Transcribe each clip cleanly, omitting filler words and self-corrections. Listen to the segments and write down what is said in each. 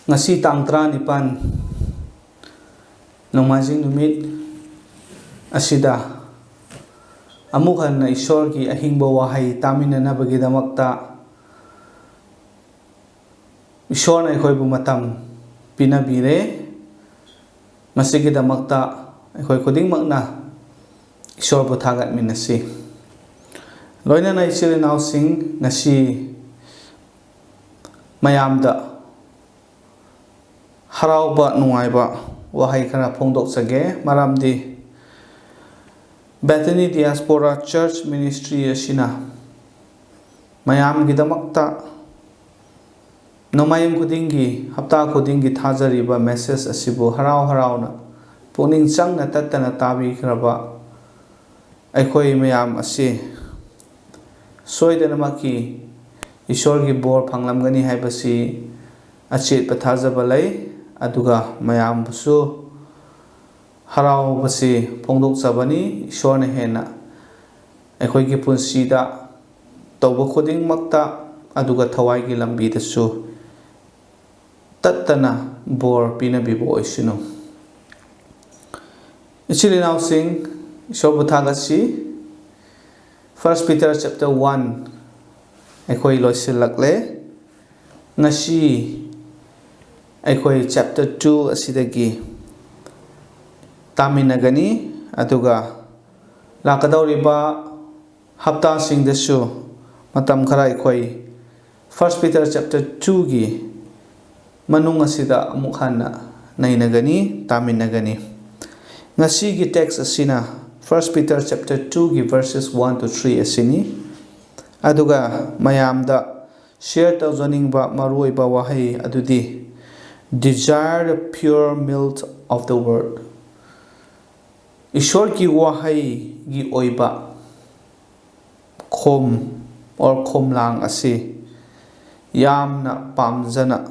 ngasi tang 19 Nomaijing numit asida amukhan na Ishor ki ahingba wahai taminanabagidamagta Ishor na aikoy bumatam pinabire masigidamagta aikoy kudingmagna Ishor buthagat minasi loina na ichilinausing ngasi mayamda harauba nungaiba wahai khara phongdoksage maramdi Bethany Diaspora Church Ministry asina mayam gidamakta nomayam kudingi hapta kudingi thajariba message asibu harauna puning changna tattana tabi khraba aikoi mayam asi soidanamaki Ishor gi bor phanglamgani haibasi achit pathajaba lai aduga mayam busu harau basi phongdok sabani Ishor na hena aikoi gi punsida tawba khuding makta aduga Thawaigi lambi dasu tattana bor pinabibo oisinu ichilinaw sing Ishor buthagasi 1 Peter chapter 1 aikoi loisilakle ngasi aikoi chapter 2 asidagi taminagani aduga lakadauriba hapta singdasu matam khara aikoi 1 Peter chapter 2 gi manung asida amukhana nainagani taminagani ngasi gi text asina 1 Peter chapter 2 gi verses 1 to 3 asini aduga mayamda share tawjaningba maruiba wahai adudi desire the pure milk of the word Ishor ki wahai gi oiba khom or khomlang asi yamna pamjana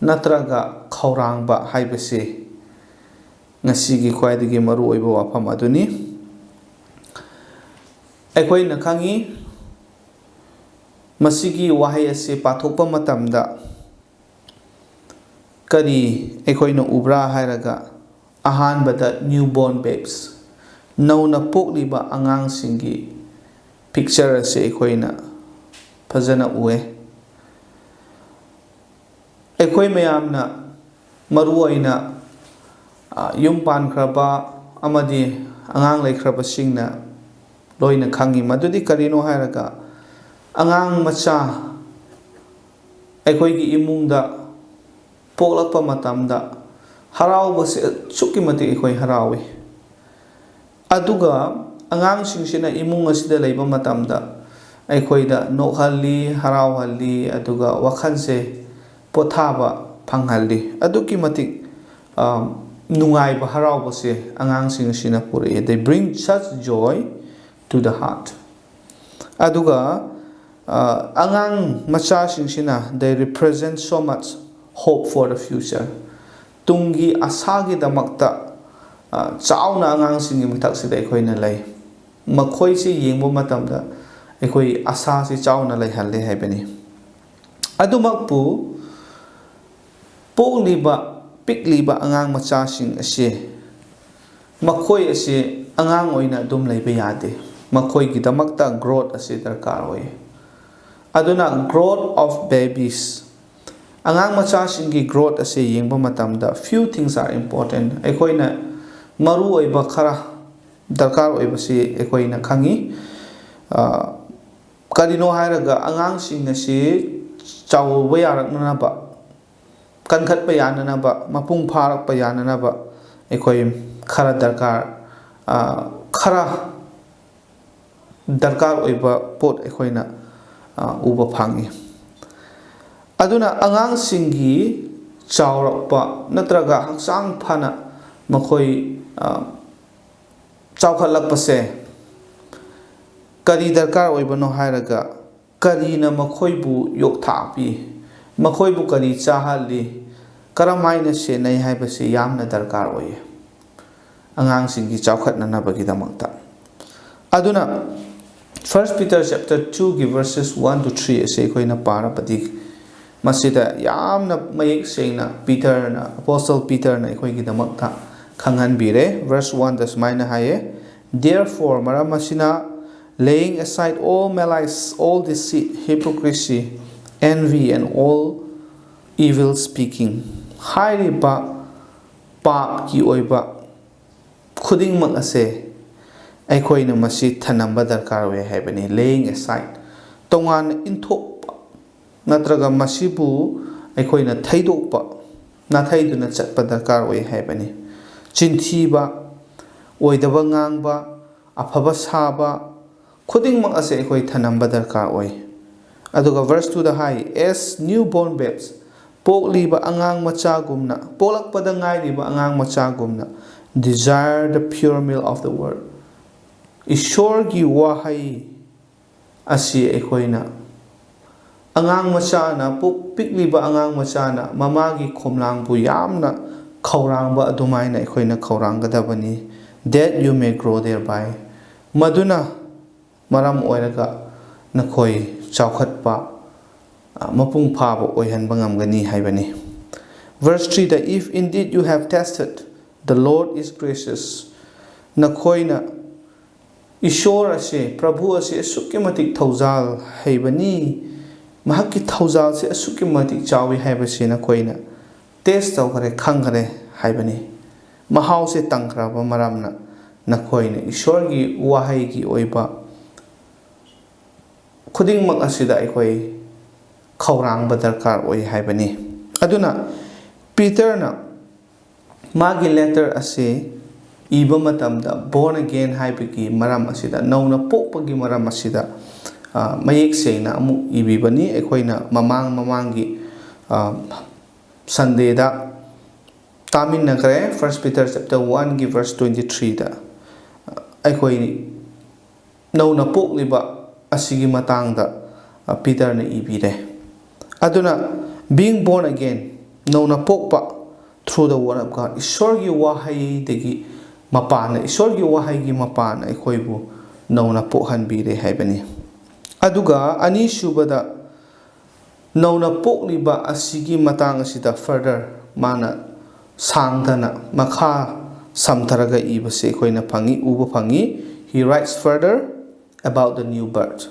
natraga Khourangba haibasi ngasi gi khwaidagi maru oiba wafam aduni aikoi na khangi masigi wahai asi pathokpa matamda kari aikoina ubra hairaga ahanbada newborn babes nauna pokliba angang singi picture ase aikoina phajana uwe aikoi mayamna maruaina yum pankraba amadi angang laikhraba singna loina khangi madudi karino hairaga angang macha aikoi gi imungda poklakpa matamda haraubase chukimati aikoi harawi aduga angangsingshina imung asida leiba matamda aikoida nokhalli harauhalli aduga wakhanse pothaba phanghalli aduki matik nungaiba haraubase angangsingshina puri they bring such joy to the heart aduga angang machasingshina they represent so much hope for the future tungi asagi damakta chauna angang singi mithak sida ekoina lay makhoi si yengbo matamda ekoi asa si chauna lay halle haibani adumakpu poliba pikliba angang macha sing ase makhoi ase angang oina dum leiba yade makhoi gi damakta growth ase darkar hoye aduna growth of babies angang macha singi growth ase yengba matamda few things are important aikoina maru oiba khara darkar oiba si aikoina khangi kadino hairaga angang sing ase chawba yarakna ba kankhat pa yanana ba mapung pharak pa yanana ba aikoi khara darkar oiba pot aikoina uba phangi aduna angang singi chawrakpa natraga haksang phana makhoi chawkhatlakpase kari darkar oibano hairaga karina makhoibu yokthapi makhoibu kari chahalli karamaina senai haibase yamna darkar oye angang singi chawkhatnanabagi damakta aduna 1 Peter chapter 2 gi verses 1 to 3 ase koina parapati masida yamna mayek sengna Peter na Apostle Peter na aikoigidamakta khanghanbire. Verse 1 da sumaina haye, therefore maramasina, laying aside all malice, all deceit, hypocrisy, envy, and all evil speaking, hairiba paap ki oiba khudingmak ase aikoina masi thanamba darkar we haibani. Laying aside, tongan inthokpa natraga masibu aikoina thaidokpa nathaiduna chatpa darkar we haibani. Chinthiba, oidaba ngangba, afaba saba, khudingmak ase aikoi thanamba darkar oi. Aduga verse 2 da hai, as newborn babes, pokliba angang machagumna, polakpada ngairiba angang machagumna, desire the pure meal of the word. Ishorgi wahai asi aikoina angang machana, pikliba angang machana, mamagi khomlangbu yamna Khourangba adumaina aikoina khouranggadabani, that you may grow thereby. Maduna maram oiraga nakoi chaukhatpa mapung phaba oihanba ngamgani haibani. Verse 3 that if indeed you have tested, the Lord is gracious. Nakoina Ishor ase Prabhu ase asukki matik thaujal haibani, mahakki thaujal se asukki matik chawi haibase nakoina taste tawkare khangkare haibani. Mahau se tangkraba maramna nakoina Ishorgi wahaigi oiba khudingmak asida aikoi khourangba darkar oi haibani. Aduna Peter na magi letter ase iba matamda born again haibagi maram asida nauna pokpagi maram asida mayek sengna amu ibibani aikoina mamangi Sunday da tamin nagre 1 Peter chapter 1 gi verse 23 da aikoi nauna pokliba asigi matangda Peter na ibire. Aduna being born again nauna pokpa through the word of God, Ishorgi wahai degi mapana, Ishorgi wahai gi mapana aikoibu nauna pokhanbire haibani. Aduga ani shubada nauna pokliba asigi matang asida further mana sangdana makha samtharaga ibase aikoina phangi uba phangi. He writes further about the new birth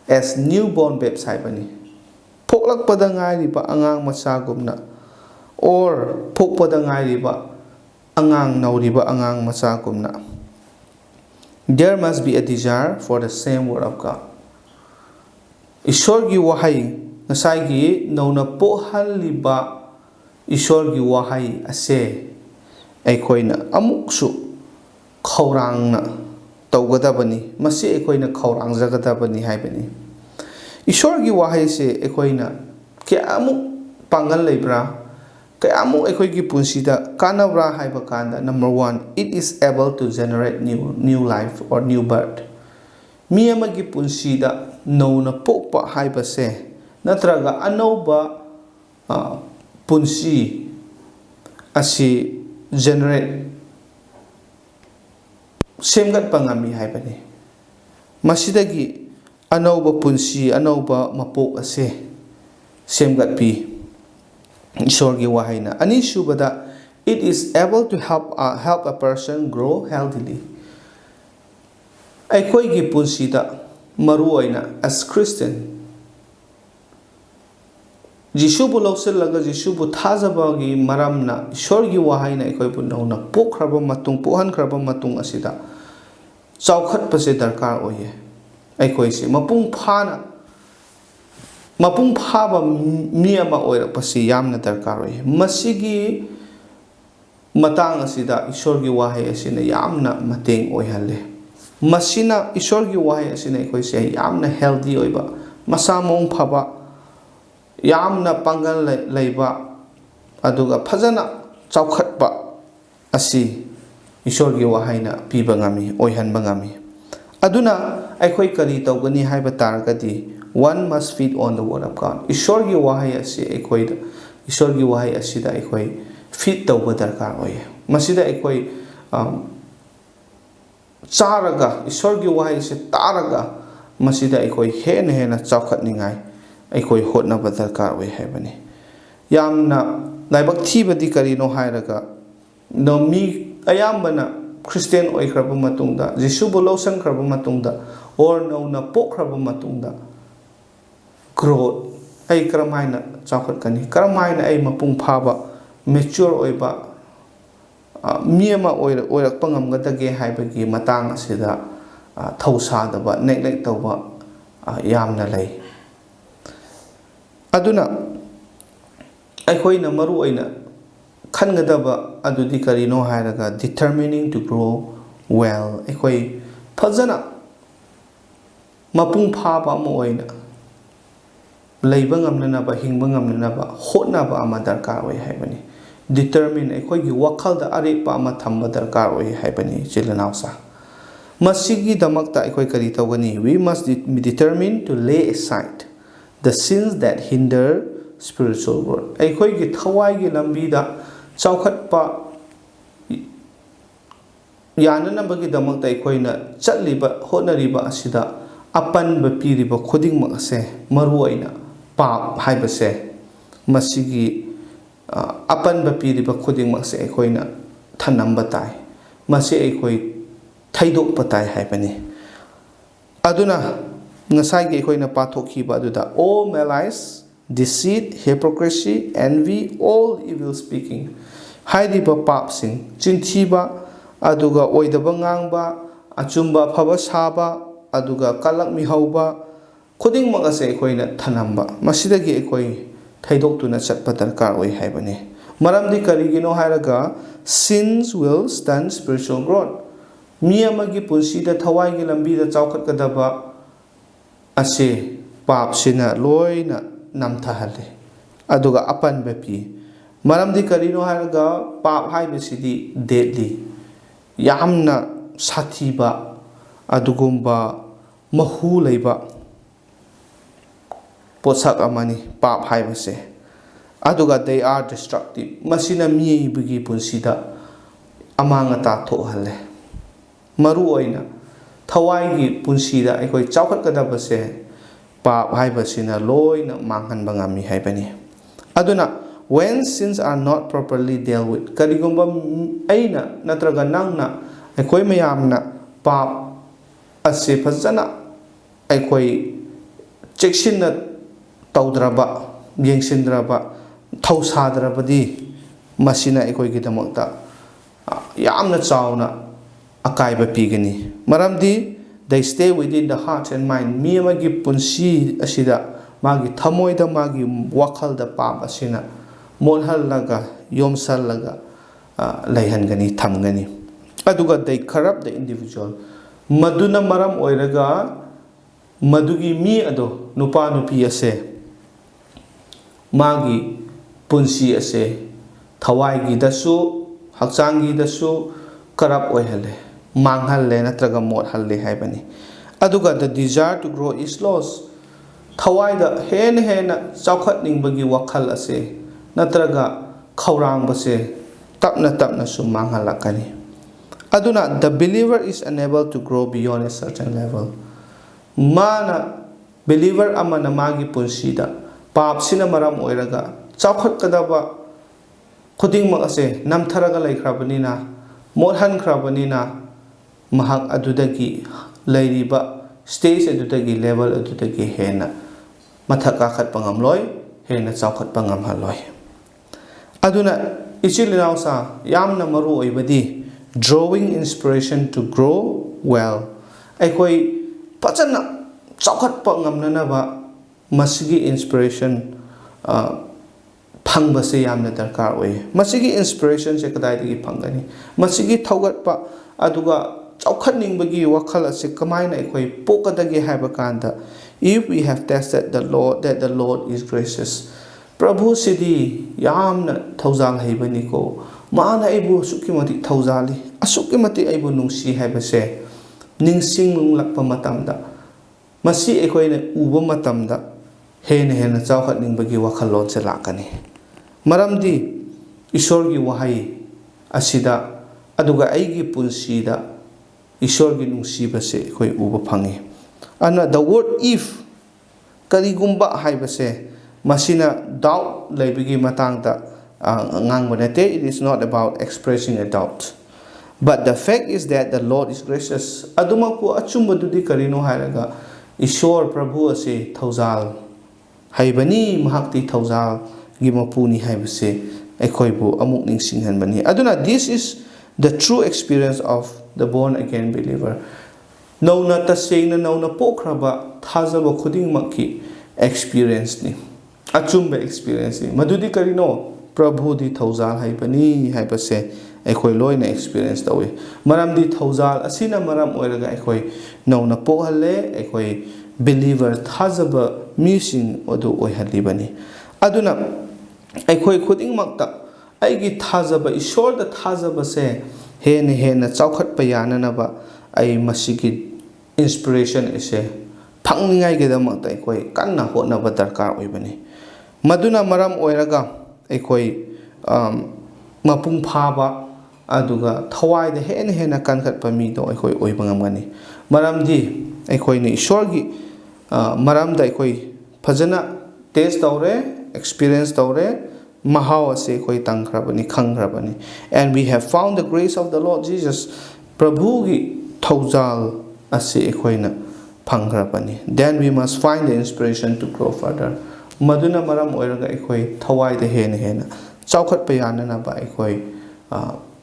as newborn babes haibani. Poklakpada ngairiba angang machagumna or pokpada ngairiba angang nauriba angang machagumna. There must be a desire for the same word of God. Ishorgi wahai ngasai nauna pohaliba Ishorgi wahai ase aikoina amuksu khourangna tawgadabani, masi aikoina khourangzagadabani haibani. Ishorgi wahai se aikoina kayamuk pangal leibra, kayamuk aikoigi punsida kanabra haiba kanda. Number 1, it is able to generate new life or new birth. Mi amagi punsida nauna pokpa haiba se natraga anauba punsi asi generate semgat pangami haibani. Masidagi anauba punsi anauba mapok ase semgat pi Ishorgi wahaina. Ani shubada, it is able to help a person grow healthily. Aikoigi punsida maruoina as Christian Jishubu lausillaga Jishubu thazabagi maramna Ishorgi wahaina aikoibu nauna pokhraba matung pohankraba matung asida chaukhatpase darkar oye. Aikoise mapung phaba mi ama oirapasi yamna darkar oye. Masigi matang asida Ishorgi wahai asina yamna mateng oihalle. Masina Ishorgi wahai asina aikoise yamna healthy oiba, masa mong phaba yamna pangal leiba aduga phajana chaukhatpa asi Ishorgi wahaina piba ngami oihanba ngami. Aduna aikoi kari tawgani haiba taragadi, one must feed on the word of God. Ishorgi wahai asi aikoida Ishorgi wahai asida aikoi feed tawba darkar oye. Masida aikoi charaga Ishorgi wahai se taraga masida aikoi hena chaukhatningai ꯑꯩꯈꯣꯏ ꯍꯣꯠꯅꯕ ꯗꯔꯀꯥꯔ ꯑꯣꯏ ꯍꯥꯏꯕꯅꯤ ꯌꯥꯝꯅ ꯂꯥꯏꯕꯛ ꯊꯤꯕꯗꯤ ꯀꯔꯤꯅꯣ ꯍꯥꯏꯔꯒ ꯃꯤ ꯑꯌꯥꯝꯕꯅ ꯈ꯭ꯔꯤꯁꯇꯦꯟ ꯑꯣꯏꯈ꯭ꯔꯕ ꯃꯇꯨꯡꯗ ꯖꯤꯁꯨꯕꯨ ꯂꯧꯁꯟꯈ꯭ꯔꯕ ꯃꯇꯨꯡꯗ ꯑꯣꯔ ꯅꯧꯅ ꯄꯣꯛꯈ꯭ꯔꯕ ꯃꯇꯨꯡꯗ ꯒ꯭ꯔꯣꯠ ꯑꯩ ꯀꯔꯝ ꯍꯥꯏꯅ ꯆꯥꯎꯈꯠꯀꯅꯤ ꯀꯔꯝ ꯍꯥꯏꯅ ꯑꯩ ꯃꯄꯨꯡ ꯐꯥꯕ ꯃꯦꯆ꯭ꯌꯣꯔ ꯑꯣꯏꯕ ꯃꯤ ꯑꯃ ꯑꯣꯏꯔꯛꯄ ꯉꯝꯒꯗꯒꯦ ꯍꯥꯏꯕꯒꯤ ꯃꯇꯥꯡ ꯑꯁꯤꯗ ꯊꯧꯁꯥꯗꯕ ꯅꯦꯒ꯭ꯂꯦꯛ ꯇꯧꯕ ꯌꯥꯝꯅ ꯂꯩ ꯑꯗꯨꯅ ꯑꯩꯈꯣꯏꯅ ꯃꯔꯨ ꯑꯣꯏꯅ ꯈꯟꯒꯗꯕ ꯑꯗꯨꯗꯤ ꯀꯔꯤꯅꯣ ꯍꯥꯏꯔꯒ determining to grow well ꯑꯩꯈꯣই ꯐꯖꯅ ꯃꯄꯨꯡ ꯐꯥꯕ ꯑꯃ ꯑꯣꯏꯅ ꯂꯩꯕ ꯉꯝꯅꯅꯕ ꯍꯤꯡꯕ ꯉꯝꯅꯅꯕ ꯍꯣꯠꯅꯕ ꯑꯃ ꯗꯔꯀꯥꯔ ꯑꯣꯏ ꯍꯥꯏꯕꯅꯤ determine ꯑꯩꯈꯣꯏꯒꯤ ꯋꯥꯈꯜꯗ ꯑꯔꯦꯞꯄ ꯑꯃ ꯊꯝꯕ ꯗꯔꯀꯥꯔ ꯑꯣꯏ ꯍꯥꯏꯕꯅꯤ ꯏꯆꯤꯜ ꯏꯅꯥꯎꯁꯥ ꯃꯁꯤꯒꯤꯗꯃꯛꯇ ꯑꯩꯈꯣꯏ ꯀꯔꯤ ꯇꯧꯒꯅꯤ we must be determined to lay aside the sins that hinder spiritual growth ꯑꯩꯈꯣꯏꯒꯤ ꯊꯋꯥꯏꯒꯤ ꯂꯝꯕꯤꯗ ꯆꯥꯎꯈꯠꯄ ꯌꯥꯅꯅꯕꯒꯤꯗꯃꯛꯇ ꯑꯩꯈꯣꯏꯅ ꯆꯠꯂꯤꯕ ꯍꯣꯠꯅꯔꯤꯕ ꯑꯁꯤꯗ ꯑꯄꯟꯕ ꯄꯤꯔꯤꯕ ꯈꯨꯗꯤꯡꯃꯛ ꯑꯁꯦ ꯃꯔꯨꯑꯣꯏꯅ ꯄꯥꯞ ꯍꯥꯏꯕꯁꯦ ꯃꯁꯤꯒꯤ ꯑꯄꯟꯕ ꯄꯤꯔꯤꯕ ꯈꯨꯗꯤꯡꯃꯛꯁꯦ ꯑꯩꯈꯣꯏꯅ ꯊꯅꯝꯕ ꯇꯥꯏ ꯃꯁꯤ ꯑꯩꯈꯣꯏ ꯊꯩꯗꯣꯛꯄ ꯇꯥꯏ ꯍꯥꯏꯕꯅꯤ ꯑꯗꯨꯅ ꯉꯁꯥꯏꯒꯤ ꯑꯩꯈꯣꯏꯅ ꯄꯥꯊꯣꯛꯈꯤꯕ ꯑꯗꯨꯗ all malice deceit hypocrisy envy all evil speaking ꯍꯥꯏꯔꯤꯕ ꯄꯥꯞꯁꯤꯡ ꯆꯤꯟꯊꯤꯕ ꯑꯗꯨꯒ ꯑꯣꯏꯗꯕ ꯉꯥꯡꯕ ꯑꯆꯨꯝꯕ ꯑꯐꯕ ꯁꯥꯕ ꯑꯗꯨꯒ ꯀꯂꯛ ꯃꯤꯍꯧꯕ ꯈꯨꯗꯤꯡꯃꯛ ꯑꯁꯦ ꯑꯩꯈꯣꯏꯅ ꯊꯅꯝꯕ ꯃꯁꯤꯗꯒꯤ ꯑꯩꯈꯣꯏ ꯊꯩꯗꯣꯛꯇꯨꯅ ꯆꯠꯄ ꯗꯔꯀꯥꯔ ꯑꯣꯏ ꯍꯥꯏꯕꯅꯤ ꯃꯔꯝꯗꯤ ꯀꯔꯤꯒꯤꯅꯣ ꯍꯥꯏꯔꯒ sins will stunt spiritual growth ꯃꯤ ꯑꯃꯒꯤ ꯄꯨꯟꯁꯤꯗ ꯊꯋꯥꯏꯒꯤ ꯂꯝꯕꯤꯗ ꯆꯥꯎꯈꯠꯀꯗꯕ ꯑꯁꯦ ꯄꯥꯞꯁꯤꯅ ꯂꯣꯏꯅ ꯅꯝꯊꯍꯜꯂꯤ ꯑꯗꯨꯒ ꯑꯄꯟꯕ ꯄꯤ ꯃꯔꯝꯗꯤ ꯀꯔꯤꯅꯣ ꯍꯥꯏꯔꯒ ꯄꯥꯞ ꯍꯥꯏꯕꯁꯤꯗꯤ deadly ꯌꯥꯝꯅ ꯁꯥꯊꯤꯕ ꯑꯗꯨꯒꯨꯝꯕ ꯃꯍꯨ ꯂꯩꯕ ꯄꯣꯠꯁꯛ ꯑꯃꯅꯤ ꯄꯥꯞ ꯍꯥꯏꯕꯁꯦ ꯑꯗꯨꯒ they are destructive ꯃꯁꯤꯅ ꯃꯤꯑꯣꯏꯕꯒꯤ ꯄꯨꯟꯁꯤꯗ ꯑꯃꯥꯡ ꯑꯇꯥ ꯊꯣꯛꯍꯜꯂꯦ ꯃꯔꯨꯑꯣꯏꯅ ꯊꯋꯥꯏꯒꯤ ꯄꯨꯟꯁꯤꯗ ꯑꯩꯈꯣꯏ ꯆꯥꯎꯈꯠꯀꯗꯕꯁꯦ ꯄꯥꯞ ꯍꯥꯏꯕꯁꯤꯅ ꯂꯣꯏꯅ ꯃꯥꯡꯍꯟꯕ ꯉꯝꯃꯤ ꯍꯥꯏꯕꯅꯤ ꯑꯗꯨꯅ when sins are not properly dealt with ꯀꯔꯤꯒꯨꯝꯕ ꯑꯩꯅ ꯅꯠꯇ꯭ꯔꯒ ꯅꯪꯅ ꯑꯩꯈꯣꯏ ꯃꯌꯥꯝꯅ ꯄꯥꯞ ꯑꯁꯤ ꯐꯖꯅ ꯑꯩꯈꯣꯏ ꯆꯦꯛꯁꯤꯟꯅ ꯇꯧꯗ꯭ꯔꯕ ꯌꯦꯡꯁꯤꯟꯗ꯭ꯔꯕ ꯊꯧꯁꯥꯗ꯭ꯔꯕꯗꯤ ꯃꯁꯤꯅ ꯑꯩꯈꯣꯏꯒꯤꯗꯃꯛꯇ ꯌꯥꯝꯅ ꯆꯥꯎꯅ ꯑꯀꯥꯏꯕ ꯄꯤꯒꯅꯤ ꯃꯔꯝꯗꯤ they stay within the heart and mind ꯃꯤ ꯑꯃꯒꯤ ꯄꯨꯟꯁꯤ ꯑꯁꯤꯗ ꯃꯥꯒꯤ ꯊꯃꯣꯏꯗ ꯃꯥꯒꯤ ꯋꯥꯈꯜꯗ ꯄꯥꯞ ꯑꯁꯤꯅ ꯃꯣꯠꯍꯜꯂꯒ ꯌꯣꯝꯁꯜꯂꯒ ꯂꯩꯍꯟꯒꯅꯤ ꯊꯝꯒꯅꯤ ꯑꯗꯨꯒ they corrupt the individual ꯃꯗꯨꯅ ꯃꯔꯝ ꯑꯣꯏꯔꯒ ꯃꯗꯨꯒꯤ ꯃꯤ ꯑꯗꯣ ꯅꯨꯄꯥ ꯅꯨꯄꯤ ꯑꯁꯦ ꯃꯥꯒꯤ ꯄꯨꯟꯁꯤ ꯑꯁꯦ ꯊꯋꯥꯏꯒꯤꯗꯁꯨ ꯍꯛꯆꯥꯡꯒꯤꯗꯁꯨ ꯀꯔꯞ ꯑꯣꯏꯍꯜꯂꯦ ꯃꯥꯡꯍꯜꯂꯦ ꯅꯠꯇ꯭ꯔꯒ ꯃꯣꯠꯍꯜꯂꯦ ꯍꯥꯏꯕꯅꯤ ꯑꯗꯨꯒ the desire to grow is lost ꯊꯋꯥꯏꯗ ꯍꯦꯟꯅ ꯍꯦꯟꯅ ꯆꯥꯎꯈꯠꯅꯤꯡꯕꯒꯤ ꯋꯥꯈꯜ ꯑꯁꯦ ꯅꯠꯇ꯭ꯔꯒ ꯈꯧꯔꯥꯡꯕꯁꯦ ꯇꯞꯅ ꯇꯞꯅꯁꯨ ꯃꯥꯡꯍꯜꯂꯛꯀꯅꯤ ꯑꯗꯨꯅ the believer is unable to grow beyond a certain level ꯃꯥꯅ believer ꯑꯃꯅ ꯃꯥꯒꯤ ꯄꯨꯟꯁꯤꯗ ꯄꯥꯞꯁꯤꯅ ꯃꯔꯝ ꯑꯣꯏꯔꯒ ꯆꯥꯎꯈꯠꯀꯗꯕ ꯈꯨꯗꯤꯡꯃꯛ ꯑꯁꯦ ꯅꯝꯊꯔꯒ ꯂꯩꯈ꯭ꯔꯕꯅꯤꯅ ꯃꯣꯠꯍꯟꯈ꯭ꯔꯕꯅꯤꯅ ꯃꯍꯥꯛ ꯑꯗꯨꯗꯒꯤ ꯂꯩꯔꯤꯕ ꯁ꯭ꯇꯦꯖ ꯑꯗꯨꯗꯒꯤ ꯂꯦꯚꯦꯜ ꯑꯗꯨꯗꯒꯤ ꯍꯦꯟꯅ ꯃꯊꯛ ꯀꯥꯈꯠꯄ ꯉꯝꯂꯣꯏ ꯍꯦꯟꯅ ꯆꯥꯎꯈꯠꯄ ꯉꯝꯍꯜꯂꯣꯏ ꯑꯗꯨꯅ ꯏꯆꯤꯜ ꯏꯅꯥꯎꯁꯥ ꯌꯥꯝꯅ ꯃꯔꯨ ꯑꯣꯏꯕꯗꯤ drawing inspiration to grow well ꯑꯩꯈꯣই ꯐꯖꯅ ꯆꯥꯎꯈꯠꯄ ꯉꯝꯅꯅꯕ ꯃꯁꯤꯒꯤ inspiration ꯐꯪꯕꯁꯦ ꯌꯥꯝꯅ ꯗꯔꯀꯥꯔ ꯑꯣꯏ ꯃꯁꯤꯒꯤ inspirationꯁꯦ ꯀꯗꯥꯏꯗꯒꯤ ꯐꯪꯒꯅꯤ ꯃꯁꯤꯒꯤ ꯊꯧꯒꯠꯄ ꯑꯗꯨꯒ ꯆꯥꯎꯈꯠꯅꯤꯡꯕꯒꯤ ꯋꯥꯈꯜ ꯑꯁꯤ ꯀꯃꯥꯏꯅ ꯑꯩꯈꯣꯏ ꯄꯣꯛꯀꯗꯒꯦ ꯍꯥꯏꯕ ꯀꯥꯟꯗ if we have tested the Lord that the Lord is gracious ꯄ꯭ꯔꯚꯨꯁꯤꯗꯤ ꯌꯥꯝꯅ ꯊꯧꯖꯥꯜ ꯍꯩꯕꯅꯤꯀꯣ ꯃꯥꯅ ꯑꯩꯕꯨ ꯑꯁꯨꯛꯀꯤ ꯃꯇꯤꯛ ꯊꯧꯖꯥꯜꯂꯤ ꯑꯁꯨꯛꯀꯤ ꯃꯇꯤꯛ ꯑꯩꯕꯨ ꯅꯨꯡꯁꯤ ꯍꯥꯏꯕꯁꯦ ꯅꯤꯡꯁꯤꯡꯂꯛꯄ ꯃꯇꯝꯗ ꯃꯁꯤ ꯑꯩꯈꯣꯏꯅ ꯎꯕ ꯃꯇꯝꯗ ꯍꯦꯟꯅ ꯍꯦꯟꯅ ꯆꯥꯎꯈꯠꯅꯤꯡꯕꯒꯤ ꯋꯥꯈꯜꯂꯣꯟꯁꯦ ꯂꯥꯛꯀꯅꯤ ꯃꯔꯝꯗꯤ ꯏꯁꯣꯔꯒꯤ ꯋꯥꯍꯩ ꯑꯁꯤꯗ ꯑꯗꯨꯒ ꯑꯩꯒꯤ ꯄꯨꯟꯁꯤꯗ ꯏꯁꯣꯔꯒꯤ ꯅꯨꯡꯁꯤꯕꯁꯦ ꯑꯩꯈꯣꯏ ꯎꯕ ꯐꯪꯉꯤ ꯑꯗꯨꯅ the word if karigumba haibase masina doubt laibigi matangda ngang bonete. It is not about expressing a doubt, but the fact is that the Lord is gracious. Adumaku achumbadudi karino hairaga Ishor Prabhu ase Thauzal haibani mahakti Thauzal gi mapuni haibase aikhoibu amuk ningsinghanbani. Aduna this is the true experience of the born again believer. Nauna tasena nauna pokraba thazaba khudingmakki experience ni achumba experience ni madudi karino Prabhu di Thauzal haibani haibase aikoi loina experience tawi maramdi Thauzal asina maram oiraga aikoi nauna pohalle aikoi believer thazaba mising odu oihalibani. Aduna aikoi khudingmakta aigi thazaba ishorda thazaba se hena hena chaukhatpa yananaba ai masigi inspiration ise phangningai gedamakta aikoi kanna hotnaba darkar oibani. Maduna maram oiraga aikoi mapung phaba aduga thawai da hena hena kankhatpa mi do aikoi oiba ngamgani. Maramdi aikoi ni ishorgi maramda aikoi phajana taste tawre experience tawre mahau ase aikoi tangkhrabani khangrabani, and we have found the grace of the Lord Jesus Prabhu gi Thauzal ase aikoina phangrabani. Then we must find the inspiration to grow further. Maduna maram oiraga aikoi thawai da hena hena chaukhatpa yananaba aikoi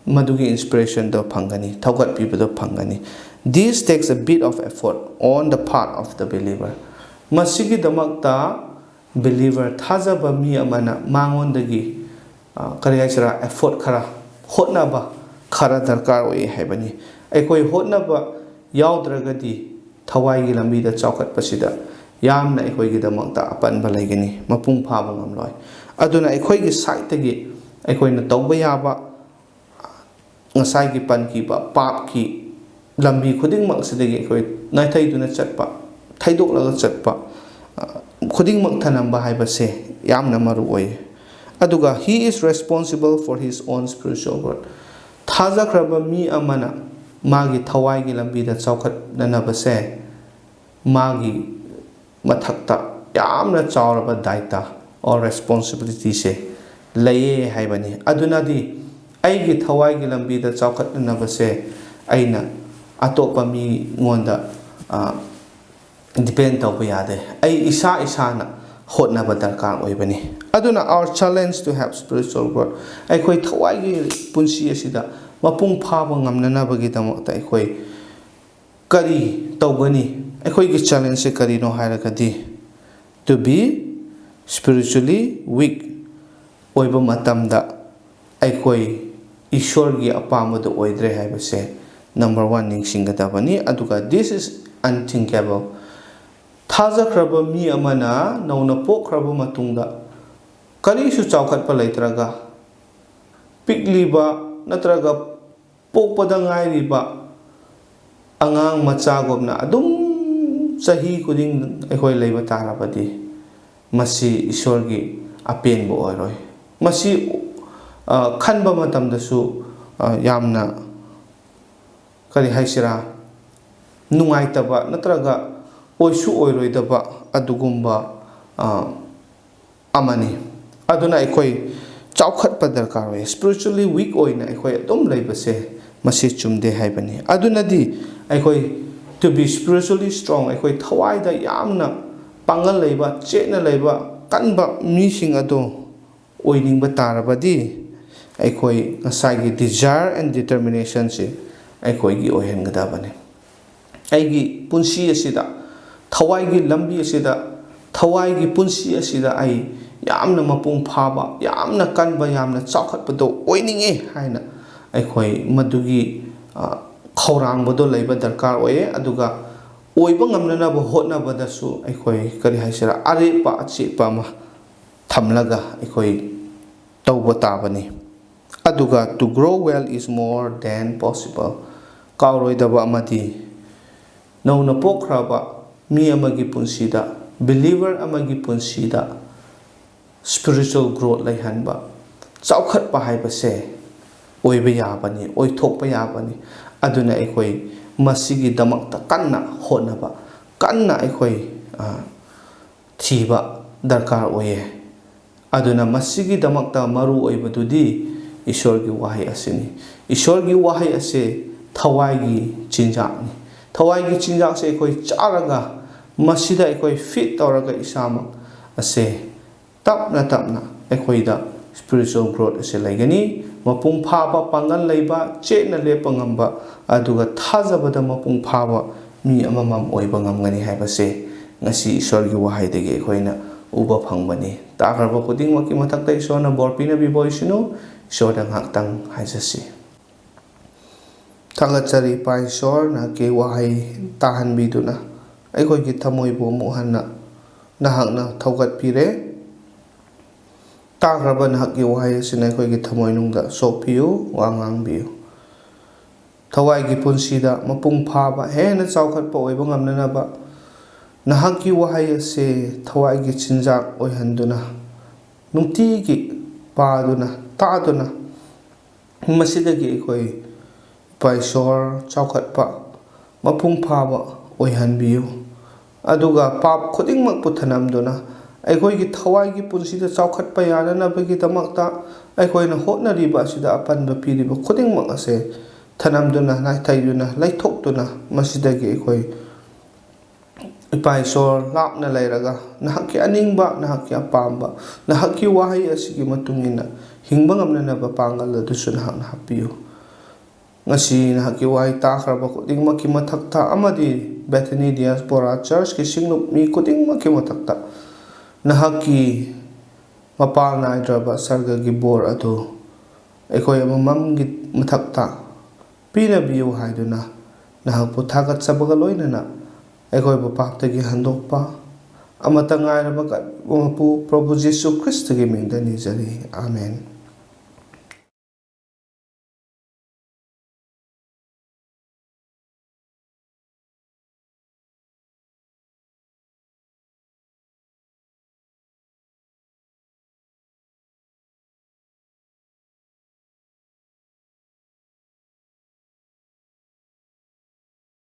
madugi inspiration do phangani thaugat piba do phangani. This takes a bit of effort on the part of the believer. Masigi damakta believer thazaba mi amana mangondagi kari haisira effort khara hotnaba khara darkar oi haibani. Aikoi hotnaba yaudragadi thawai gi lambi da chaukat pasida yamna aikoi gi damakta apanba laigani mapung phaba ngamloi. Aduna aikoi gi side tagi aikoi na tawba yaba ngasai gi panki ba pap ki lambi khudingmak sidagi aikoi naithai duna chatpa thaidok laga chatpa khudingmak thanamba haibase yamna maru oi. Aduga he is responsible for his own spiritual growth. Thaza khraba mi amana magi thawai gi lambi da chaukhat nanabase magi mathakta yamna chauraba daita or responsibility se laye haibani. Aduna di aigi thawai gi lambi da chaukhat nanabase aina atopa mi ngonda depend tawba yade ai isa isana hotnaba darkar oibani. Aduna our challenge to have spiritual growth aikoi thawai gi punsi asida mapung phaba ngamnanabagi damakta aikoi kari tawgani. Aikoi gi challenge se kari no hairagadi to be spiritually weak oiba matamda aikoi ishor gi apamadu oidre haibase number 1 ningsinggadabani. Aduga this is unthinkable. Thaza khraba mi amana nauna pokhraba matungda karisu chaukhatpa leitraga pikliba natraga pokpada ngairiba angang machagobna adum chahi kuding aikoi leiba tarabadi masi ishorgi apenbo oiroi. Masi khanba matamdasu yamna kari haisira nungaitaba natraga oisu oiroidaba adugumba amani. Aduna aikoi chaukhatpa darkar oi spiritually weak oina aikoi adum leibase masi chumde haibani. Aduna di aikoi to be spiritually strong aikoi thawai da yamna pangal leiba chena leiba kanba mising ado oiningba tarabadi aikoi ngasai desire and determination se aikoi gi ohengadabani. Aigi punsi asida thawai gi lambi asida thawai gi punsi asida ai yamna mapung phaba yamna kanba yamna chaukhatpado oininge haina aikoi madugi khourangbodo leiba darkar oye. Aduga oiba ngamnanaba hotnabadasu aikoi kari haisira arepa achepa ma thamlaga aikoi tawba tabani. Aduga to grow well is more than possible. Kauroidaba amadi nauna pokhraba mi amagi punsida believer amagi punsida spiritual growth leihanba chaukhatpa haibase oiba yabani oithokpa yabani. Aduna aikoi masigi damakta kanna hotnaba kanna aikoi thiba darkar oye aduna masigidamakta maru oibadudi ishorgi wahai asini ishorgi wahai ase thawaigi chinjakni thawaigi chinjak se koi charaga masida koi fit tawraga isama ase tapna ekoida spiritual growth ase laigani mapung phaba pangal leiba chena lepa ngamba aduga thajabada mapung phaba mi amamam oiba ngamgani haibase ngasi ishorgi wahai dege ekoina uba phangbani takarba khuding maki mathakta ishorna borpina biboisinu ishorda ngaktang haijasi thangachari pa ishor na ke wahai tahan biduna aikoi ki thamoi bo muhanna nahakna thaugat pire takarba nahak ki wahai sina aikoi ki thamoi nungda sopiu wangang biu thawai ki punsida mapung phaba hena chaukhat pa oiba ngamna ba nahak ki wahai ase thawai ki chinjak oihanduna nungti ki paduna taduna masidagi aikoi paisor chaukhat pa mapung phaba oihanbiu aduga pap khudingmak puthanamduna aikoi ki thawai ki punsida chaukhat pa yana bagi damakta aikoi na hotnariba asida apanba piriba khudingmak ase thanamduna naithaiduna laithokduna masidagi aikoi ipaisor lapna leiraga nahakki aningba nahakki apamba nahakki wahai asigi matungina hingba ngamnanaba pangal adusu nahakna hapiu ngasi nahakki wahai takhraba khudingmakki mathakta amadi Bethany Diaspora Church ki singlup mi khudingmakki mathakta nahakki mapal naidraba sargagi bor adu aikoi amamamgi mathakta pina biu haiduna nahakpu thagat sabaga loinana aikoi bapaptagi handokpa amata ngairaba kat Prabhu Jesu Christ gi mingda nijari amen.